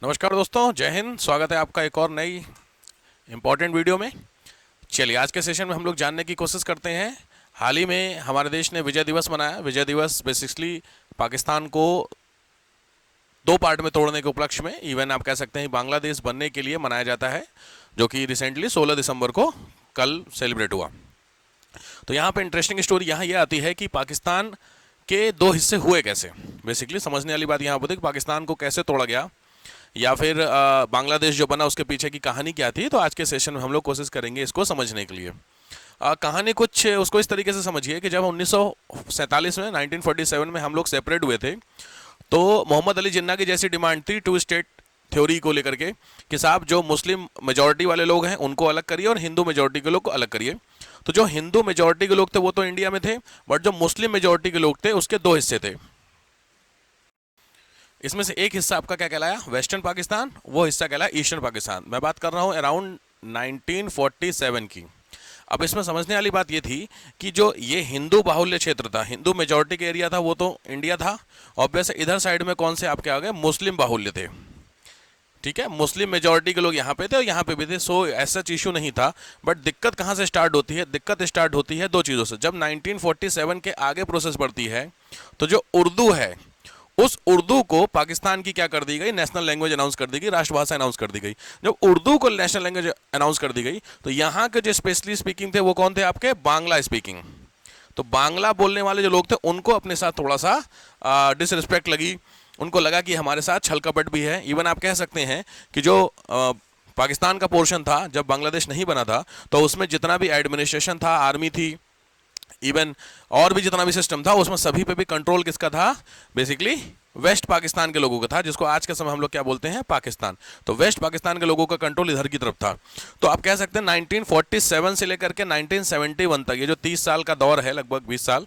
नमस्कार दोस्तों, जय हिंद। स्वागत है आपका एक और नई इम्पोर्टेंट वीडियो में। चलिए, आज के सेशन में हम लोग जानने की कोशिश करते हैं। हाल ही में हमारे देश ने विजय दिवस मनाया। विजय दिवस बेसिकली पाकिस्तान को दो पार्ट में तोड़ने के उपलक्ष्य में, इवन आप कह सकते हैं बांग्लादेश बनने के लिए मनाया जाता है, जो कि रिसेंटली 16 दिसंबर को कल सेलिब्रेट हुआ। तो यहाँ पे इंटरेस्टिंग स्टोरी यहाँ ये आती है कि पाकिस्तान के दो हिस्से हुए कैसे। बेसिकली समझने वाली बात यहाँ पर थी कि पाकिस्तान को कैसे तोड़ा गया, या फिर बांग्लादेश जो बना उसके पीछे की कहानी क्या थी। तो आज के सेशन में हम लोग कोशिश करेंगे इसको समझने के लिए। कहानी कुछ उसको इस तरीके से समझिए कि जब 1947 में 1947 में हम लोग सेपरेट हुए थे, तो मोहम्मद अली जिन्ना की जैसी डिमांड थी टू स्टेट थ्योरी को लेकर के कि साहब जो मुस्लिम मेजॉरिटी वाले लोग हैं उनको अलग करिए और हिंदू मेजॉरिटी के लोग को अलग करिए। तो जो हिंदू मेजॉरिटी के लोग थे वो तो इंडिया में थे, बट जो मुस्लिम मेजॉरिटी के लोग थे उसके दो हिस्से थे। इसमें से एक हिस्सा आपका क्या कहलाया, वेस्टर्न पाकिस्तान, वो हिस्सा कहलाया ईस्टर्न पाकिस्तान। मैं बात कर रहा हूँ अराउंड 1947 की। अब इसमें समझने वाली बात ये थी कि जो ये हिंदू बाहुल्य क्षेत्र था, हिंदू मेजॉरिटी का एरिया था, वो तो इंडिया था। ऑब्वियस इधर साइड में कौन से आपके आ गए, मुस्लिम बाहुल्य थे। ठीक है, मुस्लिम मेजॉरिटी के लोग यहाँ पे थे और यहाँ पे भी थे। सो ऐसा इशू नहीं था। बट दिक्कत कहाँ से स्टार्ट होती है, दिक्कत स्टार्ट होती है दो चीज़ों से। जब 1947 के आगे प्रोसेस बढ़ती है, तो जो उर्दू है उस उर्दू को पाकिस्तान की क्या कर दी गई, नेशनल लैंग्वेज अनाउंस कर दी गई, राष्ट्रभाषा अनाउंस कर दी गई। जब उर्दू को नेशनल लैंग्वेज अनाउंस कर दी गई, तो यहाँ के जो स्पेशली स्पीकिंग थे वो कौन थे आपके, बांग्ला स्पीकिंग। तो बांग्ला बोलने वाले जो लोग थे उनको अपने साथ थोड़ा सा डिसरिस्पेक्ट लगी। उनको लगा कि हमारे साथ छल कपट भी है। इवन आप कह सकते हैं कि जो पाकिस्तान का पोर्शन था जब बांग्लादेश नहीं बना था, तो उसमें जितना भी एडमिनिस्ट्रेशन था, आर्मी थी, इवन और भी जितना भी सिस्टम था, उसमें सभी पे भी कंट्रोल किसका था, बेसिकली वेस्ट पाकिस्तान के लोगों का था, जिसको आज के समय हम लोग क्या बोलते हैं, पाकिस्तान। तो वेस्ट पाकिस्तान के लोगों का कंट्रोल इधर की तरफ था। तो आप कह सकते हैं 1947 से लेकर के 1971 तक, ये जो 30 साल का दौर है, लगभग 20 साल,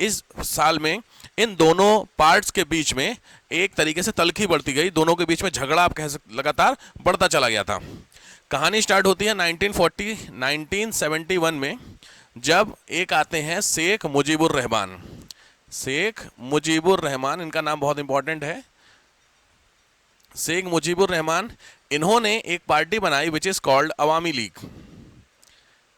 इस साल में इन दोनों पार्ट्स के बीच में एक तरीके से तलखी बढ़ती गई। दोनों के बीच में झगड़ा आप कह सकते लगातार बढ़ता चला गया था। कहानी स्टार्ट होती है 1971 में, जब एक आते हैं शेख मुजीबुर रहमान। शेख मुजीबुर रहमान, इनका नाम बहुत इंपॉर्टेंट है, शेख मुजीबुर रहमान। इन्होंने एक पार्टी बनाई which is called Awami league.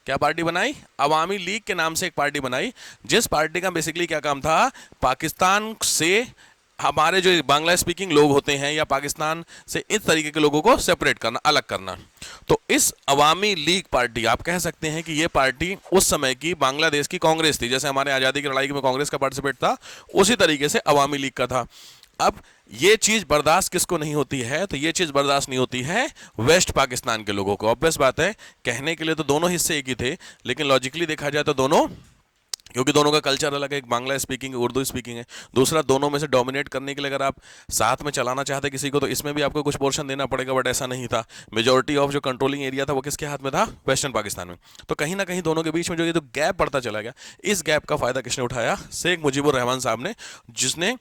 क्या पार्टी बनाई, अवामी लीग के नाम से एक पार्टी बनाई, जिस पार्टी का बेसिकली क्या काम था, पाकिस्तान से हमारे जो बांग्ला स्पीकिंग लोग होते हैं या पाकिस्तान से इस तरीके के लोगों को सेपरेट करना, अलग करना। तो इस अवामी लीग पार्टी, आप कह सकते हैं कि ये पार्टी उस समय की बांग्लादेश की कांग्रेस थी। जैसे हमारे आज़ादी की लड़ाई में कांग्रेस का पार्टिसिपेट था, उसी तरीके से अवामी लीग का था। अब ये चीज़ बर्दाश्त किसको नहीं होती है, तो ये चीज़ बर्दाश्त नहीं होती है वेस्ट पाकिस्तान के लोगों को। ऑब्वियस बात है, कहने के लिए तो दोनों हिस्से एक ही थे, लेकिन लॉजिकली देखा जाए तो दोनों, क्योंकि दोनों का कल्चर अलग है, एक बांग्ला स्पीकिंग, उर्दू स्पीकिंग है। दूसरा, दोनों में से डोमिनेट करने के लिए अगर आप साथ में चलाना चाहते किसी को, तो इसमें भी आपको कुछ पोर्शन देना पड़ेगा, बट ऐसा नहीं था। मेजॉरिटी ऑफ जो कंट्रोलिंग एरिया था वो किसके हाथ में था, वेस्टर्न पाकिस्तान में। तो कहीं ना कहीं दोनों के बीच में जो ये तो गैप बढ़ता चला गया, इस गैप का फायदा किसने उठाया, शेख मुजीबुर रहमान साहब ने, जिसने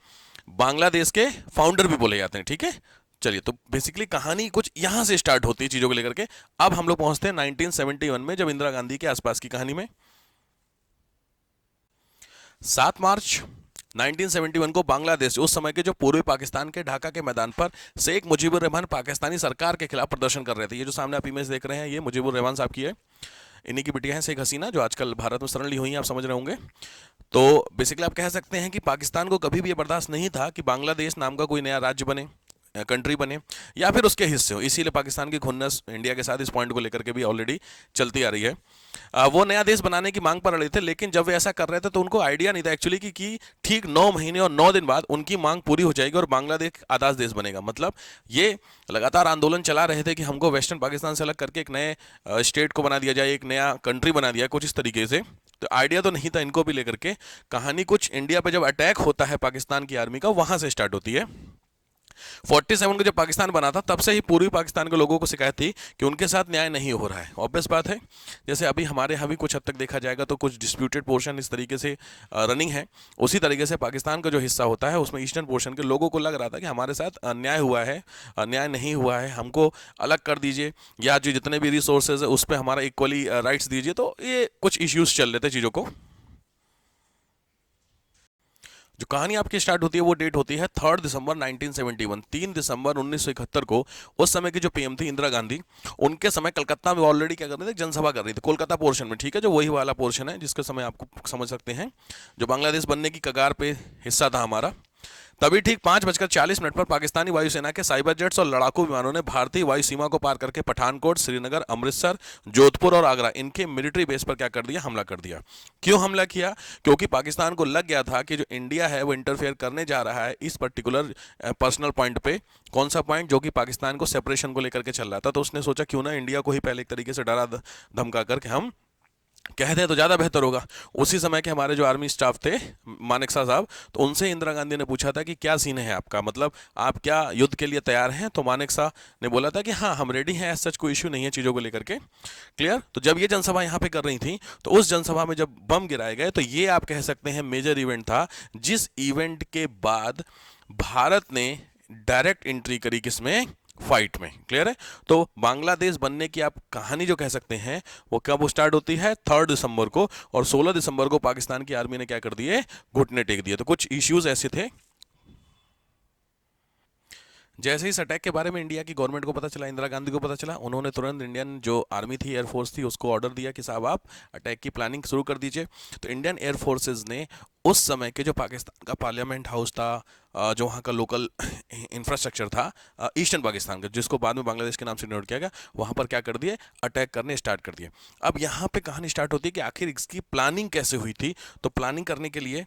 बांग्लादेश के फाउंडर भी बोले जाते हैं। ठीक है, चलिए, तो बेसिकली कहानी कुछ यहां से स्टार्ट होती है चीजों को लेकर के। अब हम लोग पहुंचते हैं 1971 में, जब इंदिरा गांधी के आसपास की कहानी में। 7 मार्च 1971 को बांग्लादेश, उस समय के जो पूर्वी पाकिस्तान के ढाका के मैदान पर शेख मुजीबुर रहमान पाकिस्तानी सरकार के खिलाफ प्रदर्शन कर रहे थे। ये जो सामने आप इमेज देख रहे हैं, ये मुजीबुर रहमान साहब की है। इन्हीं की बिटिया है शेख हसीना, जो आजकल भारत में शरण ली हुई हैं, आप समझ रहे होंगे। तो बेसिकली आप कह सकते हैं कि पाकिस्तान को कभी भी ये बर्दाश्त नहीं था कि बांग्लादेश नाम का कोई नया राज्य बने, कंट्री बने, या फिर उसके हिस्से हो। इसीलिए पाकिस्तान की खुन्नस इंडिया के साथ इस पॉइंट को लेकर के भी ऑलरेडी चलती आ रही है। वो नया देश बनाने की मांग पर अड़े थे, लेकिन जब वे ऐसा कर रहे थे तो उनको आइडिया नहीं था एक्चुअली कि ठीक 9 महीने और 9 दिन बाद उनकी मांग पूरी हो जाएगी और बांग्लादेश आजाद देश बनेगा। मतलब ये लगातार आंदोलन चला रहे थे कि हमको वेस्टर्न पाकिस्तान से अलग करके एक नए स्टेट को बना दिया जाए, एक नया कंट्री बना दिया, कुछ इस तरीके से। तो आइडिया तो नहीं था इनको भी लेकर के। कहानी कुछ इंडिया पे जब अटैक होता है पाकिस्तान की आर्मी का, वहां से स्टार्ट होती है। 47 को जब पाकिस्तान बना था, तब से ही पूर्वी पाकिस्तान के लोगों को शिकायत थी कि उनके साथ न्याय नहीं हो रहा है। ऑब्वियस बात है, जैसे अभी हमारे यहाँ भी कुछ हद तक देखा जाएगा तो कुछ डिस्प्यूटेड पोर्शन इस तरीके से रनिंग है, उसी तरीके से पाकिस्तान का जो हिस्सा होता है उसमें ईस्टर्न पोर्शन के लोगों को लग रहा था कि हमारे साथ अन्याय हुआ है, अन्याय नहीं हुआ है, हमको अलग कर दीजिए, या जो जितने भी रिसोर्सेज है उस पर हमारा इक्वली राइट्स दीजिए। तो ये कुछ इश्यूज चल रहे थे चीज़ों को। जो कहानी आपकी स्टार्ट होती है वो डेट होती है 3 दिसंबर 1971, 3 दिसंबर 1971 को। उस समय की जो पीएम थी इंदिरा गांधी, उनके समय कलकत्ता में ऑलरेडी क्या कर रहे थे, जनसभा कर रही थी कोलकाता पोर्शन में, ठीक है, जो वही वाला पोर्शन है जिसके समय आपको समझ सकते हैं जो बांग्लादेश बनने की कगार पे हिस्सा था हमारा। तभी ठीक 5:40 पर पाकिस्तानी वायुसेना के साइबर जेट्स और लड़ाकू विमानों ने भारतीय वायु सीमा को पार करके पठानकोट, श्रीनगर, अमृतसर, जोधपुर और आगरा इनके मिलिट्री बेस पर क्या कर दिया, हमला कर दिया। क्यों हमला किया? क्योंकि पाकिस्तान को लग गया था कि जो इंडिया है वो इंटरफेयर करने जा रहा है इस पर्टिकुलर पर्सनल पॉइंट पे। कौन सा पॉइंट? जो कि पाकिस्तान को सेपरेशन को लेकर के चल रहा था। तो उसने सोचा क्यों ना इंडिया को ही पहले एक तरीके से डरा धमका करके हम कहते हैं तो ज़्यादा बेहतर होगा। उसी समय के हमारे जो आर्मी स्टाफ थे मानेकशॉ साहब, तो उनसे इंदिरा गांधी ने पूछा था कि क्या सीन है आपका, मतलब आप क्या युद्ध के लिए तैयार हैं? तो मानेकशॉ ने बोला था कि हाँ हम रेडी हैं, सच कोई इश्यू नहीं है चीज़ों को लेकर के। क्लियर? तो जब ये जनसभा यहाँ पे कर रही थी तो उस जनसभा में जब बम गिराए गए तो ये आप कह सकते हैं मेजर इवेंट था, जिस इवेंट के बाद भारत ने डायरेक्ट एंट्री करी किसमें, फाइट में। क्लियर है? तो बांग्लादेश बनने की आप कहानी जो कह सकते हैं वो कब स्टार्ट होती है, 3 दिसंबर को, और 16 दिसंबर को पाकिस्तान की आर्मी ने क्या कर दिए, घुटने टेक दिए। तो कुछ इश्यूज ऐसे थे। जैसे ही इस अटैक के बारे में इंडिया की गवर्नमेंट को पता चला, इंदिरा गांधी को पता चला, उन्होंने तुरंत इंडियन जो आर्मी थी, एयरफोर्स थी, उसको ऑर्डर दिया कि साहब आप अटैक की प्लानिंग शुरू कर दीजिए। तो इंडियन एयरफोर्सेज ने उस समय के जो पाकिस्तान का पार्लियामेंट हाउस था, जो वहाँ का लोकल इंफ्रास्ट्रक्चर था ईस्टर्न पाकिस्तान का, जिसको बाद में बांग्लादेश के नाम से नोट किया गया, वहाँ पर क्या कर दिए, अटैक करने स्टार्ट कर दिए। अब यहाँ पे कहानी स्टार्ट होती है कि आखिर इसकी प्लानिंग कैसे हुई थी। तो प्लानिंग करने के लिए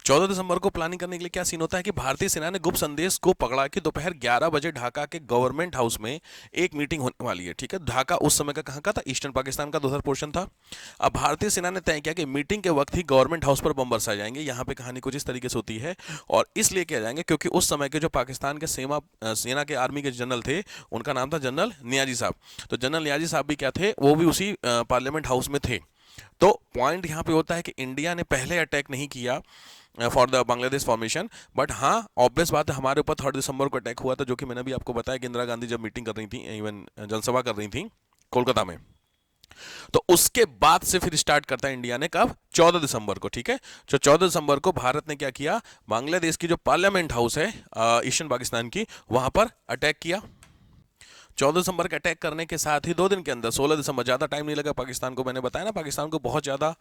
14 दिसंबर को प्लानिंग करने के लिए क्या सीन होता है कि भारतीय सेना ने गुप्त संदेश को पकड़ा कि दोपहर 11 बजे ढाका के गवर्नमेंट हाउस में एक मीटिंग होने वाली है। ठीक है, ढाका उस समय का कहाँ का था, ईस्टर्न पाकिस्तान का दूसरा पोर्शन था। अब भारतीय सेना ने तय किया कि मीटिंग के वक्त ही गवर्नमेंट हाउस पर बम बरसाए जाएंगे। यहाँ पे कहानी कुछ इस तरीके से होती है, और इसलिए किया जाएंगे क्योंकि उस समय के जो पाकिस्तान के सेना के आर्मी के जनरल थे, उनका नाम था जनरल नियाजी साहब। तो जनरल नियाजी साहब भी क्या थे, वो भी उसी पार्लियामेंट हाउस में थे। तो पॉइंट यहाँ पे होता है कि इंडिया ने पहले अटैक नहीं किया for the Bangladesh formation, but हाँ ऑब्वियस बात है हमारे ऊपर 3 दिसंबर को अटैक हुआ था, जो कि मैंने भी आपको बताया कि इंदिरा गांधी जब मीटिंग कर रही थी, इवन जनसभा कर रही थी कोलकाता में। तो उसके बाद से फिर स्टार्ट करता है इंडिया ने कब, 14 दिसंबर को। ठीक है, तो 14 दिसंबर को भारत ने क्या किया, बांग्लादेश की जो पार्लियामेंट हाउस है ईस्टर्न पाकिस्तान की, वहां पर अटैक किया। 14 दिसंबर के अटैक करने के साथ ही 2 दिन के अंदर 16 दिसंबर, ज़्यादा टाइम नहीं लगा पाकिस्तान को। मैंने बताया ना पाकिस्तान को बहुत ज़्यादा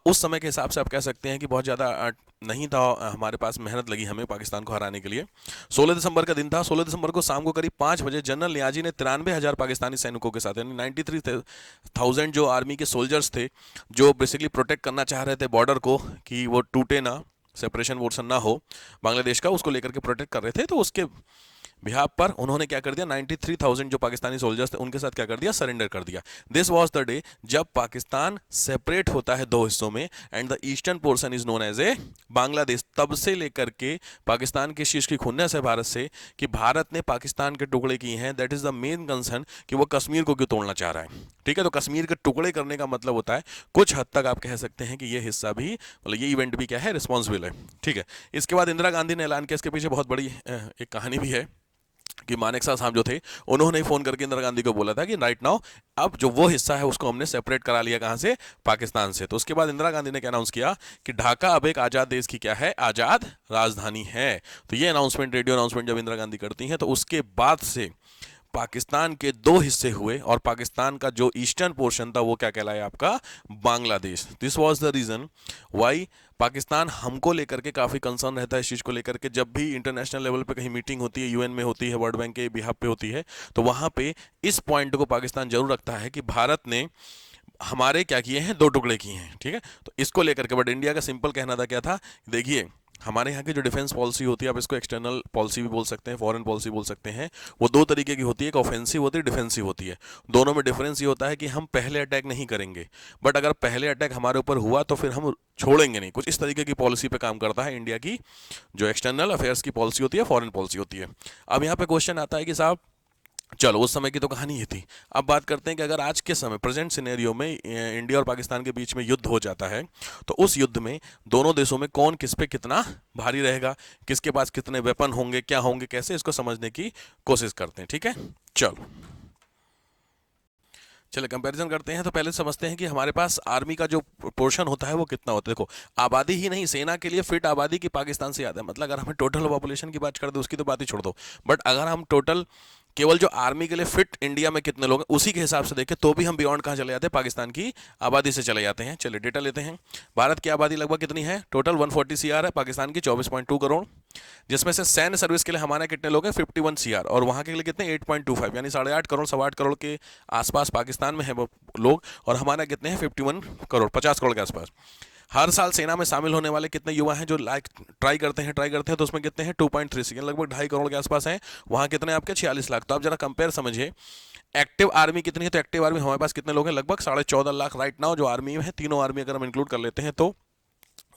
उस समय के हिसाब से आप कह सकते हैं कि बहुत ज़्यादा नहीं था हमारे पास, मेहनत लगी हमें पाकिस्तान को हराने के लिए। 16 दिसंबर का दिन था। 16 दिसंबर को शाम को करीब 5 बजे जनरल नियाजी ने 93,000 पाकिस्तानी सैनिकों के साथ, यानी 93,000 जो आर्मी के सोल्जर्स थे, जो बेसिकली प्रोटेक्ट करना चाह रहे थे बॉर्डर को कि वो टूटे ना, सेपरेशन वोर्सन ना हो बांग्लादेश का, उसको लेकर के प्रोटेक्ट कर रहे थे। तो उसके बिहाफ पर उन्होंने क्या कर दिया, 93,000 जो पाकिस्तानी सोल्जर्स थे उनके साथ क्या कर दिया, सरेंडर कर दिया। दिस वाज द डे जब पाकिस्तान सेपरेट होता है दो हिस्सों में, and the eastern portion is known as a Bangladesh. तब से लेकर के पाकिस्तान की शीश की खुन्नस है भारत से कि भारत ने पाकिस्तान के टुकड़े किए हैं। That is the main concern कि वो कश्मीर को क्यों तोड़ना चाह रहा है। ठीक है, तो कश्मीर के टुकड़े करने का मतलब होता है कुछ हद तक आप कह सकते हैं कि ये हिस्सा भी, मतलब ये इवेंट भी क्या है, रिस्पॉन्सिबल है। ठीक है, इसके बाद इंदिरा गांधी ने ऐलान किया, इसके पीछे बहुत बड़ी एक कहानी भी है कि मानेकशॉ साहब जो थे उन्होंने ही फोन करके इंदिरा गांधी को बोला था कि राइट नाउ अब जो वो हिस्सा है उसको हमने सेपरेट करा लिया, कहां से, पाकिस्तान से। तो उसके बाद इंदिरा गांधी ने क्या अनाउंस किया कि ढाका अब एक आजाद देश की क्या है, आजाद राजधानी है। तो ये अनाउंसमेंट, रेडियो अनाउंसमेंट जब इंदिरा गांधी करती हैं तो उसके बाद से पाकिस्तान के दो हिस्से हुए, और पाकिस्तान का जो ईस्टर्न पोर्शन था वो क्या कहलाया, आपका Bangladesh. This was the reason why Pakistan हमको लेकर के काफ़ी कंसर्न रहता है इस चीज़ को लेकर के। जब भी इंटरनेशनल लेवल पे कहीं मीटिंग होती है, यूएन में होती है, वर्ल्ड बैंक के बिहाफ पे होती है, तो वहाँ पे इस पॉइंट को पाकिस्तान जरूर रखता है कि भारत ने हमारे क्या किए हैं, दो टुकड़े किए हैं। ठीक है, तो इसको लेकर के, बट इंडिया का सिंपल कहना था क्या था, देखिए हमारे यहाँ की जो डिफेंस पॉलिसी होती है, आप इसको एक्सटर्नल पॉलिसी भी बोल सकते हैं, फॉरेन पॉलिसी बोल सकते हैं, वो दो तरीके की होती है, एक ऑफेंसिव होती है, डिफेंसिव होती है। दोनों में डिफरेंस ये होता है कि हम पहले अटैक नहीं करेंगे, बट अगर पहले अटैक हमारे ऊपर हुआ तो फिर हम छोड़ेंगे नहीं। कुछ इस तरीके की पॉलिसी पे काम करता है इंडिया की जो एक्सटर्नल अफेयर्स की पॉलिसी होती है, फॉरेन पॉलिसी होती है। अब यहाँ पे क्वेश्चन आता है कि साहब चलो उस समय की तो कहानी ये थी, अब बात करते हैं कि अगर आज के समय प्रेजेंट सिनेरियो में इंडिया और पाकिस्तान के बीच में युद्ध हो जाता है, तो उस युद्ध में दोनों देशों में कौन किस पे कितना भारी रहेगा, किसके पास कितने वेपन होंगे, क्या होंगे, कैसे, इसको समझने की कोशिश करते हैं। ठीक है, चलो चलिए कंपैरिजन करते हैं। तो पहले समझते हैं कि हमारे पास आर्मी का जो पोर्शन होता है वो कितना होता है। देखो, आबादी ही नहीं, सेना के लिए फिट आबादी की पाकिस्तान से ज़्यादा है। मतलब अगर हमें टोटल पॉपुलेशन की बात कर दे उसकी तो बात ही छोड़ दो, बट अगर हम टोटल केवल जो आर्मी के लिए फिट इंडिया में कितने लोग हैं उसी के हिसाब से देखें तो भी हम बियॉन्ड कहाँ चले जाते हैं, पाकिस्तान की आबादी से चले जाते हैं। चलिए डेटा लेते हैं। भारत की आबादी लगभग कितनी है, टोटल 140 CR है, पाकिस्तान की 24.2 करोड़, जिसमें से सैन्य सर्विस के लिए हमारे कितने लोग हैं, 51 CR, और वहाँ के लिए कितने, 8.25, यानी 8.5 करोड़, 8.25 करोड़ के आसपास पाकिस्तान में है वो लोग, और हमारे कितने हैं, 51 करोड़, 50 करोड़ के आसपास। हर साल सेना में शामिल होने वाले कितने युवा हैं जो ट्राई करते हैं तो उसमें कितने हैं, 2.36, लगभग 2.5 करोड़ के आसपास हैं। वहाँ कितने आपके, 46 लाख। तो आप जरा कंपेयर समझिए, एक्टिव आर्मी कितनी है, तो एक्टिव आर्मी हमारे पास कितने लोग हैं, लगभग 14.5 लाख राइट नाउ जो आर्मी में है। तीनों आर्मी अगर हम इंक्लूड कर लेते हैं तो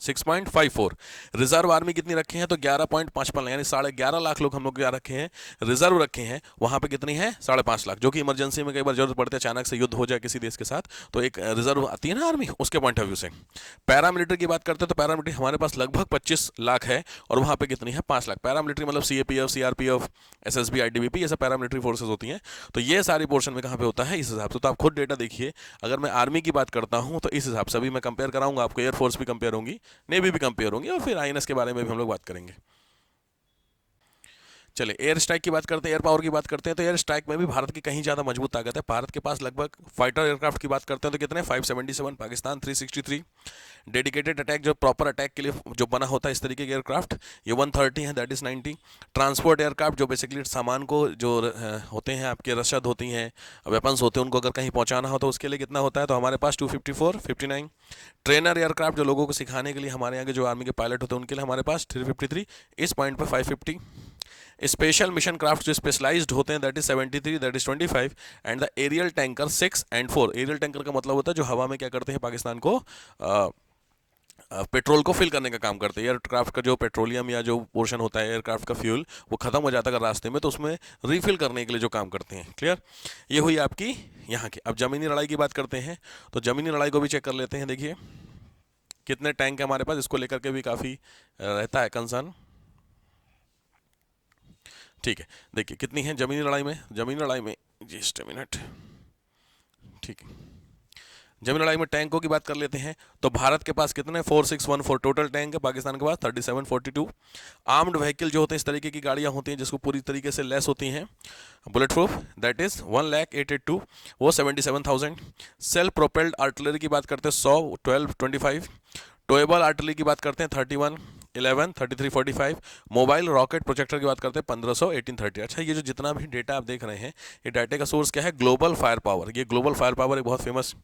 6.54। रिजर्व आर्मी कितनी रखे हैं, तो 11.55, यानी 11.5 लाख लोग हम लोग क्या रखे हैं, रिजर्व रखे हैं। वहां पे कितनी है, 5.5 लाख, जो कि इमरजेंसी में कई बार जरूरत पड़ती है, अचानक से युद्ध हो जाए किसी देश के साथ, तो एक रिजर्व आती है ना आर्मी, उसके पॉइंट ऑफ व्यू से। पैरामिलिट्री की बात करते हैं तो पैरामिलिट्री हमारे पास लगभग 25 लाख है, और वहां पे कितनी है, 5 लाख। पैरामिलिट्री मतलब CAPF, CRPF, SSB, ITBP, ये सब पैरामिलिट्री फोर्सेज होती हैं। तो ये सारी पोर्शन में कहाँ पे होता है, इस हिसाब से। तो आप खुद डेटा देखिए, अगर मैं आर्मी की बात करता हूँ तो इस हिसाब से अभी मैं कंपेयर कराऊंगा आपको, एयरफोर्स भी कंपेयर होंगी, नेवी भी कंपेयर होंगे, और फिर INS के बारे में भी हम लोग बात करेंगे। चलिए एयर स्ट्राइक की बात करते हैं, एयर पावर की बात करते हैं। तो एयर स्ट्राइक में भी भारत की कहीं ज़्यादा मजबूत ताकत है। भारत के पास लगभग फाइटर एयरक्राफ्ट की बात करते हैं तो कितने, 577, पाकिस्तान 363। डेडिकेटेड अटैक, जो प्रॉपर अटैक के लिए जो बना होता है इस तरीके के एयरक्राफ्ट, ये 130 है, दैट इज़ 90। ट्रांसपोर्ट एयरक्राफ्ट जो बेसिकली सामान को जो होते हैं आपके, रसद होती हैं, वेपन्स होते हैं, उनको अगर कहीं पहुंचाना हो तो उसके लिए कितना होता है, तो हमारे पास 254, 59। ट्रेनर एयरक्राफ्ट जो लोगों को सिखाने के लिए हमारे यहाँ के जो आर्मी के पायलट होते हैं उनके लिए हमारे पास 353, इस पॉइंट पर 550। स्पेशल मिशन क्राफ्ट जो स्पेशलाइज्ड होते हैं, that is 73, that is 25। And the aerial tanker 6 and 4। Aerial tanker का मतलब होता है जो हवा में क्या करते हैं, पाकिस्तान को पेट्रोल को फिल करने का काम करते हैं। एयरक्राफ्ट का जो पेट्रोलियम या जो पोर्शन होता है एयरक्राफ्ट का फ्यूल, वो खत्म हो जाता है अगर रास्ते में, तो उसमें रिफिल करने के लिए जो काम करते हैं। क्लियर, ये हुई आपकी यहाँ की। अब जमीनी लड़ाई की बात करते हैं, तो जमीनी लड़ाई को भी चेक कर लेते हैं। देखिए कितने टैंक है हमारे पास, इसको लेकर के भी काफ़ी रहता है कंसर्न। ठीक है, देखिए कितनी है जमीनी लड़ाई में जस्ट ए मिनट, ठीक है। जमीनी लड़ाई में टैंकों की बात कर लेते हैं, तो भारत के पास कितने, 4614 टोटल टैंक है, पाकिस्तान के पास 3742। आर्म्ड व्हीकल जो होते हैं, इस तरीके की गाड़ियां होती हैं जिसको पूरी तरीके से लेस होती हैं, बुलेट प्रूफ, दैट इज 1,0882, वो 77,000। सेल्फ प्रोपेल्ड आर्टिलरी की बात करते हैं 100, 12, 25। टोएबल आर्टिलरी की बात करते हैं 31, 11, 33, 45। मोबाइल रॉकेट प्रोजेक्टर की बात करते हैं 1500, 1830। अच्छा, ये जो जितना भी डेटा आप देख रहे हैं, ये डाटा का सोर्स क्या है, ग्लोबल फायर पावर। ये ग्लोबल फायर पावर एक बहुत फेमस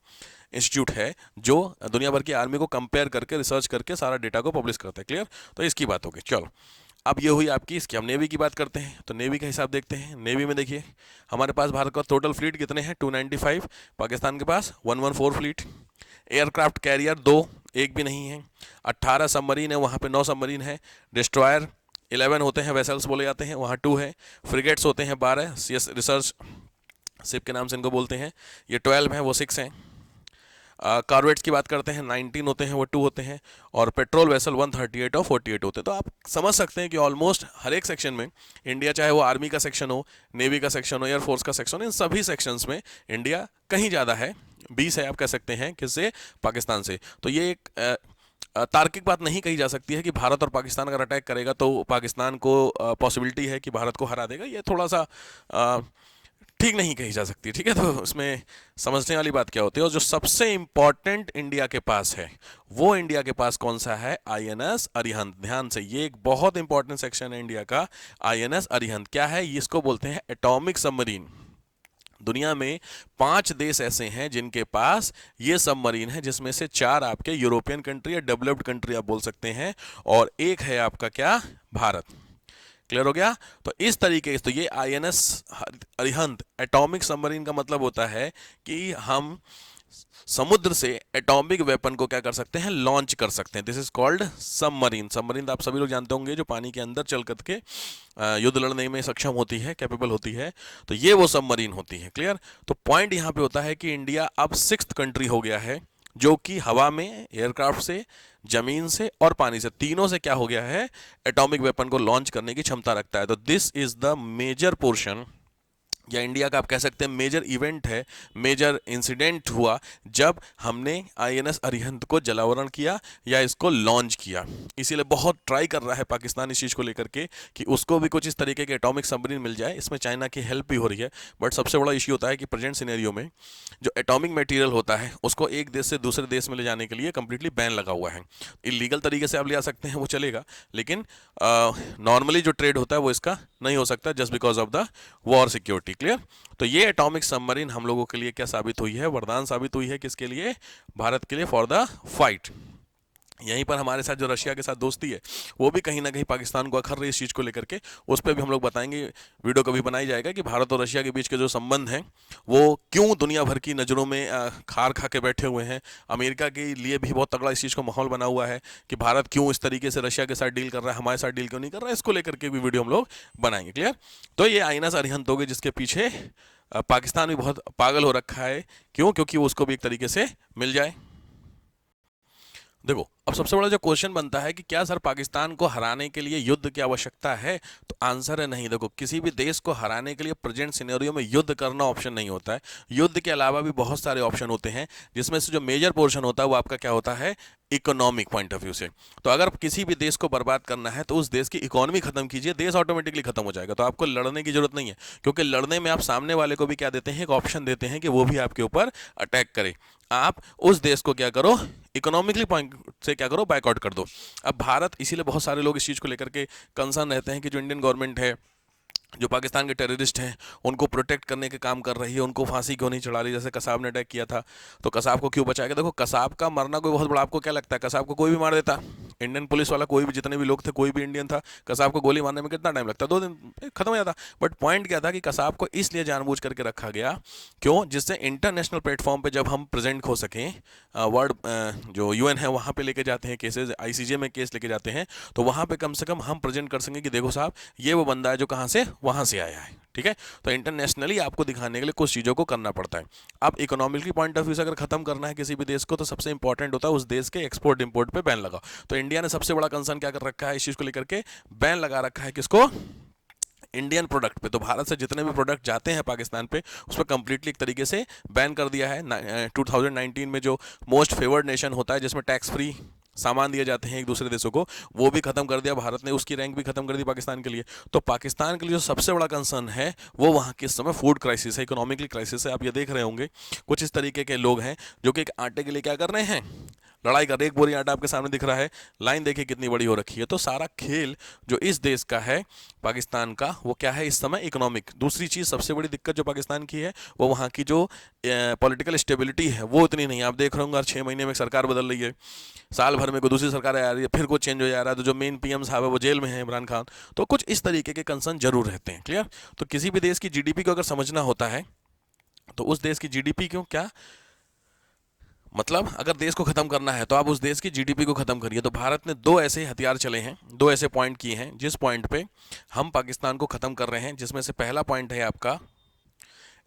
इंस्टीट्यूट है जो दुनिया भर की आर्मी को कंपेयर करके, रिसर्च करके सारा डेटा को पब्लिश करता है। क्लियर, तो इसकी बात होगी। चलो अब ये हुई आपकी इसकी। हम नेवी की बात करते हैं, तो नेवी का हिसाब देखते हैं। नेवी में देखिए हमारे पास भारत का टोटल फ्लीट कितने हैं, 295, पाकिस्तान के पास 114 फ्लीट। एयरक्राफ्ट कैरियर 2, एक भी नहीं है। 18 सबमरीन है, वहाँ पे 9 सबमरीन है। डिस्ट्रॉयर 11 होते हैं, वेसल्स बोले जाते हैं, वहाँ 2 है। फ्रिगेट्स होते हैं 12, CS रिसर्च शिप के नाम से इनको बोलते हैं, ये 12 हैं, वो 6 हैं। कॉर्वेट्स की बात करते हैं 19 होते हैं, वो 2 होते हैं। और पेट्रोल वेसल 138 और 48 होते हैं। तो आप समझ सकते हैं कि ऑलमोस्ट हर एक सेक्शन में इंडिया, चाहे वो आर्मी का सेक्शन हो, नेवी का सेक्शन हो, एयरफोर्स का सेक्शन हो, इन सभी सेक्शंस में इंडिया कहीं ज़्यादा है, 20 है आप कह सकते हैं, किससे, पाकिस्तान से। तो ये एक तार्किक बात नहीं कही जा सकती है कि भारत और पाकिस्तान अगर अटैक करेगा तो पाकिस्तान को पॉसिबिलिटी है कि भारत को हरा देगा, ये थोड़ा सा ठीक नहीं कही जा सकती। ठीक है, तो उसमें समझने वाली बात क्या होती है। और जो सबसे इंपॉर्टेंट इंडिया के पास है, वो इंडिया के पास कौन सा है, INS अरिहंत। ध्यान से, ये एक बहुत इंपॉर्टेंट सेक्शन है इंडिया का, INS अरिहंत। क्या है, इसको बोलते हैं एटॉमिक सबमरीन। दुनिया में 5 देश ऐसे हैं जिनके पास ये सबमरीन है, जिसमें से 4 आपके यूरोपियन कंट्री या डेवलप्ड कंट्री आप बोल सकते हैं, और एक है आपका क्या, भारत। क्लियर हो गया। तो इस तरीके से, तो ये INS अरिहंत एटॉमिक सबमरीन का मतलब होता है कि हम समुद्र से एटॉमिक वेपन को क्या कर सकते हैं, लॉन्च कर सकते हैं। This is called submarine. Submarine तो आप सभी लोग जानते होंगे, जो पानी के अंदर चल करके युद्ध लड़ने में सक्षम होती है, कैपेबल होती है, तो ये वो सबमरीन होती है। क्लियर। तो पॉइंट यहाँ पे होता है कि इंडिया अब 6th कंट्री हो गया है जो कि हवा में, एयरक्राफ्ट से, जमीन से और पानी से, तीनों से क्या हो गया है, एटॉमिक वेपन को लॉन्च करने की क्षमता रखता है। तो this is the major portion या इंडिया का आप कह सकते हैं मेजर इवेंट है, मेजर इंसिडेंट हुआ जब हमने आईएनएस अरिहंत को जलावरण किया या इसको लॉन्च किया। इसीलिए बहुत ट्राई कर रहा है पाकिस्तान इस चीज़ को लेकर के कि उसको भी कुछ इस तरीके के एटॉमिक सबमरीन मिल जाए। इसमें चाइना की हेल्प भी हो रही है, बट सबसे बड़ा इश्यू होता है कि प्रेजेंट सिनेरियो में जो एटॉमिक मटेरियल होता है उसको एक देश से दूसरे देश में ले जाने के लिए कंप्लीटली बैन लगा हुआ है। इलीगल तरीके से आप ले आ सकते हैं, वो चलेगा, लेकिन नॉर्मली जो ट्रेड होता है वो इसका नहीं हो सकता, just because of the war security. Clear? तो ये एटॉमिक सबमरीन हम लोगों के लिए क्या साबित हुई है? वरदान साबित हुई है। किसके लिए? भारत के लिए, फॉर द फाइट। यहीं पर हमारे साथ जो रशिया के साथ दोस्ती है वो भी कहीं ना कहीं पाकिस्तान को अखर रही है इस चीज़ को लेकर के। उस पर भी हम लोग बताएंगे, वीडियो कभी बनाई जाएगा कि भारत और रशिया के बीच के जो संबंध हैं वो क्यों दुनिया भर की नज़रों में खार खा के बैठे हुए हैं। अमेरिका के लिए भी बहुत तगड़ा इस चीज़ को माहौल बना हुआ है कि भारत क्यों इस तरीके से रशिया के साथ डील कर रहा है, हमारे साथ डील क्यों नहीं कर रहा है। इसको लेकर के भी वीडियो हम लोग बनाएंगे। क्लियर? तो ये आईएनएस अरिहंत हो गए जिसके पीछे पाकिस्तान भी बहुत पागल हो रखा है। क्यों? क्योंकि उसको भी एक तरीके से मिल जाए। देखो, अब सबसे बड़ा जो क्वेश्चन बनता है कि क्या सर पाकिस्तान को हराने के लिए युद्ध की आवश्यकता है? तो आंसर है नहीं। देखो, किसी भी देश को हराने के लिए प्रेजेंट सिनेरियो में युद्ध करना ऑप्शन नहीं होता है। युद्ध के अलावा भी बहुत सारे ऑप्शन होते हैं, जिसमें से जो मेजर पोर्शन होता है वो आपका क्या होता है? इकोनॉमिक पॉइंट ऑफ व्यू से। तो अगर किसी भी देश को बर्बाद करना है तो उस देश की इकोनॉमी खत्म कीजिए, देश ऑटोमेटिकली खत्म हो जाएगा। तो आपको लड़ने की जरूरत नहीं है, क्योंकि लड़ने में आप सामने वाले को भी क्या देते हैं? एक ऑप्शन देते हैं कि वो भी आपके ऊपर अटैक करे। आप उस देश को क्या करो? इकोनॉमिकली पॉइंट से क्या करो? बायकॉट कर दो। अब भारत, इसीलिए बहुत सारे लोग इस चीज़ को लेकर के कंसर्न रहते हैं कि जो इंडियन गवर्नमेंट है, जो पाकिस्तान के टेररिस्ट हैं उनको प्रोटेक्ट करने के काम कर रही है, उनको फांसी क्यों नहीं चढ़ा रही? जैसे कसाब ने अटैक किया था तो कसाब को क्यों बचाएगा? देखो, कसाब का मरना कोई बहुत बड़ा, आपको क्या लगता है कसाब को कोई भी मार देता? इंडियन पुलिस वाला कोई भी, जितने भी लोग थे, कोई भी इंडियन था, कसाब को गोली मारने में कितना टाइम लगता? 2 दिन खत्म हो जाता। बट पॉइंट क्या था कि कसाब को इसलिए जानबूझ करके रखा गया, क्यों? जिससे इंटरनेशनल प्लेटफॉर्म पे जब हम प्रेजेंट हो सकें, वर्ल्ड जो यूएन है वहाँ पे लेके जाते हैं केसेस, आईसीजे में केस लेके जाते हैं, तो वहाँ पे कम से कम हम प्रेजेंट कर सकें कि देखो साहब, ये वो बंदा है जो कहाँ से, वहाँ से आया है। ठीक है? तो इंटरनेशनली आपको दिखाने के लिए कुछ चीज़ों को करना पड़ता है। अब इकोनॉमिकली पॉइंट ऑफ व्यू से अगर खत्म करना है किसी भी देश को, तो सबसे इंपॉर्टेंट होता है उस देश के एक्सपोर्ट इंपोर्ट पे बैन लगाओ। तो इंडिया ने सबसे बड़ा कंसर्न क्या कर रखा है इस चीज़ को लेकर के? बैन लगा रखा है। किसको? इंडियन प्रोडक्ट पे। तो भारत से जितने भी प्रोडक्ट जाते हैं पाकिस्तान पे, उस पर कंप्लीटली एक तरीके से बैन कर दिया है। 2019 में जो मोस्ट फेवर्ड नेशन होता है, जिसमें टैक्स फ्री सामान दिए जाते हैं एक दूसरे देशों को, वो भी खत्म कर दिया भारत ने, उसकी रैंक भी खत्म कर दी पाकिस्तान के लिए। तो पाकिस्तान के लिए जो सबसे बड़ा कंसर्न है वो वहाँ के इस समय फूड क्राइसिस है, इकोनॉमिकली क्राइसिस है। आप ये देख रहे होंगे कुछ इस तरीके के लोग हैं जो कि एक आटे के लिए क्या कर रहे हैं? लड़ाई कर रहे हैं। एक बोरी आटा आपके सामने दिख रहा है, लाइन देखिए कितनी बड़ी हो रखी है। तो सारा खेल जो इस देश का है, पाकिस्तान का, वो क्या है इस समय? इकोनॉमिक। दूसरी चीज़, सबसे बड़ी दिक्कत जो पाकिस्तान की है वो वहाँ की जो पॉलिटिकल स्टेबिलिटी है वो इतनी नहीं है। आप देख रहे होंगे हर 6 महीने में एक सरकार बदल रही है, साल भर में कोई दूसरी सरकार आ रही है, फिर कुछ चेंज हो जा रहा है। तो जो मेन पीएम साहब है वो जेल में है, इमरान खान। तो कुछ इस तरीके के कंसर्न जरूर रहते हैं। क्लियर? तो किसी भी देश की जीडीपी को अगर समझना होता है तो उस देश की जीडीपी क्यों, क्या मतलब, अगर देश को खत्म करना है तो आप उस देश की जीडीपी को खत्म करिए। तो भारत ने 2 ऐसे हथियार चले हैं, 2 ऐसे पॉइंट किए हैं जिस पॉइंट पे हम पाकिस्तान को खत्म कर रहे हैं, जिसमें से पहला पॉइंट है आपका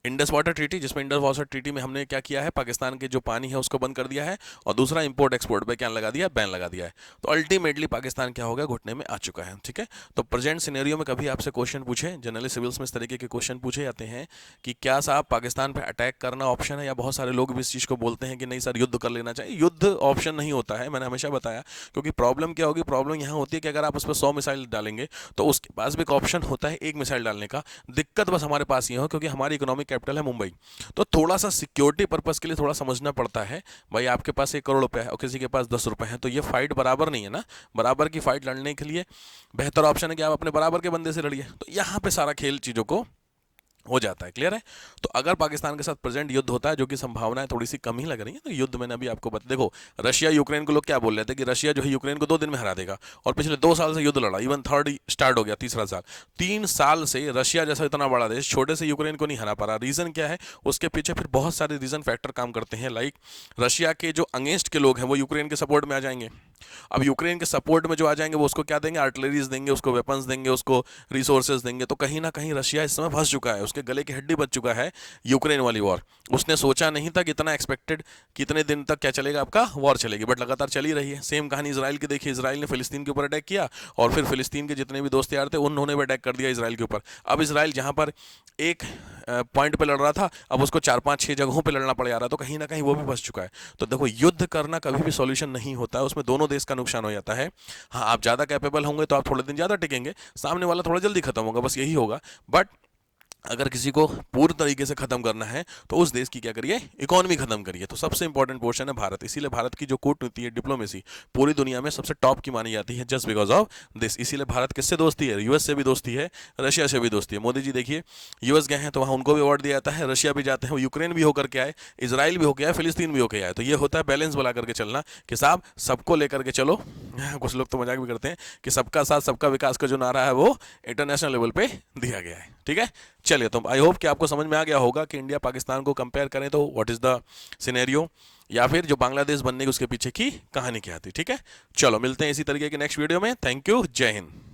इंडस वाटर ट्रीटी, जिसमें इंडस वाटर ट्रीटी में हमने क्या किया है? पाकिस्तान के जो पानी है उसको बंद कर दिया है, और दूसरा इंपोर्ट एक्सपोर्ट पे क्या लगा दिया? बैन लगा दिया है। तो अल्टीमेटली पाकिस्तान क्या हो गया? घुटने में आ चुका है। ठीक है? तो प्रेजेंट सिनेरियो में कभी आपसे क्वेश्चन पूछे, जनरली सिविल्स में इस तरीके के क्वेश्चन पूछे जाते हैं कि क्या साहब पाकिस्तान पर अटैक करना ऑप्शन है? या बहुत सारे लोग भी इस चीज़ को बोलते हैं कि नहीं सर, युद्ध कर लेना चाहिए। युद्ध ऑप्शन नहीं होता है, मैंने हमेशा बताया। क्योंकि प्रॉब्लम क्या होगी? प्रॉब्लम यहाँ होती है कि अगर आप उस पर 100 मिसाइल डालेंगे तो उसके पास भी एक ऑप्शन होता है 1 मिसाइल डालने का। दिक्कत बस हमारे पास ये हो, क्योंकि हमारी इकोनॉमिक कैपिटल है मुंबई, तो थोड़ा सा सिक्योरिटी पर्पस के लिए थोड़ा समझना पड़ता है। भाई आपके पास 1 करोड़ रुपए है और किसी के पास 10 रुपए है, तो ये फाइट बराबर नहीं है ना। बराबर की फाइट लड़ने के लिए बेहतर ऑप्शन है कि आप अपने बराबर के बंदे से लड़िए। तो यहाँ पे सारा खेल चीज़ों को हो जाता है। क्लियर है? तो अगर पाकिस्तान के साथ प्रेजेंट युद्ध होता है, जो कि संभावनाएं थोड़ी सी कम ही लग रही है, तो युद्ध मैंने अभी आपको बता, देखो रशिया यूक्रेन को लोग क्या बोल रहे थे कि रशिया जो है यूक्रेन को 2 दिन में हरा देगा, और पिछले 2 साल से युद्ध लड़ा, इवन थर्ड स्टार्ट हो गया, तीसरा साल। 3 साल से रशिया जैसा इतना बड़ा देश छोटे से यूक्रेन को नहीं हरा पा रहा। रीज़न क्या है? उसके पीछे फिर बहुत सारे रीज़न फैक्टर काम करते हैं। लाइक रशिया के जो अगेंस्ट के लोग हैं वो यूक्रेन के सपोर्ट में आ जाएंगे, अब यूक्रेन के सपोर्ट में जो आ जाएंगे वो उसको क्या देंगे, आर्टिलरीज देंगे, उसको वेपन्स देंगे, उसको रिसोर्सेज देंगे। तो कहीं ना कहीं रशिया इस समय फंस चुका है, उसके गले की हड्डी बच चुका है यूक्रेन वाली वॉर। उसने सोचा नहीं था कि इतना एक्सपेक्टेड कितने दिन तक क्या चलेगा आपका वॉर चलेगी, बट लगातार चली रही है। सेम कहानी इसराइल की देखिए, इसराइल ने फिलिस्तीन के ऊपर अटैक किया और फिर फिलिस्तीन के जितने भी दोस्त यार थे उन्होंने भी अटैक कर दिया इसराइल के ऊपर। अब इसराइल जहां पर एक पॉइंट पे लड़ रहा था, अब उसको 4 5 6 जगहों पे लड़ना पड़ जा रहा है, तो कहीं ना कहीं वो भी फंस चुका है। तो देखो, युद्ध करना कभी भी सॉल्यूशन नहीं होता है, उसमें दोनों देश का नुकसान हो जाता है। हाँ, आप ज़्यादा कैपेबल होंगे तो आप थोड़े दिन ज़्यादा टिकेंगे, सामने वाला थोड़ा जल्दी खत्म होगा, बस यही होगा। बट अगर किसी को पूर्ण तरीके से खत्म करना है तो उस देश की क्या करिए, इकोनॉमी खत्म करिए। तो सबसे इंपॉर्टेंट पोर्शन है भारत, इसीलिए भारत की जो कूटनीति है, डिप्लोमेसी, पूरी दुनिया में सबसे टॉप की मानी जाती है, जस्ट बिकॉज ऑफ दिस। इसीलिए भारत किससे दोस्ती है, यूएस से भी दोस्ती है, रशिया से भी दोस्ती है। मोदी जी देखिए यूएस गए हैं तो वहाँ उनको भी अवार्ड दिया जाता है, रशिया भी जाते हैं, वो यूक्रेन भी होकर के आए, इसराइल भी होकर आए, फिलिस्तीन भी होकर आए। तो ये होता है बैलेंस बना करके चलना कि साहब सबको लेकर के चलो। कुछ लोग तो मजाक भी करते हैं कि सबका साथ सबका विकास का जो नारा है वो इंटरनेशनल लेवल पे दिया गया है। ठीक है, चलिए, तो आई होप कि आपको समझ में आ गया होगा कि इंडिया पाकिस्तान को कंपेयर करें तो व्हाट इज़ द सिनेरियो, या फिर जो बांग्लादेश बनने की उसके पीछे की कहानी क्या थी। ठीक है, चलो मिलते हैं इसी तरीके के नेक्स्ट वीडियो में। थैंक यू, जय हिंद।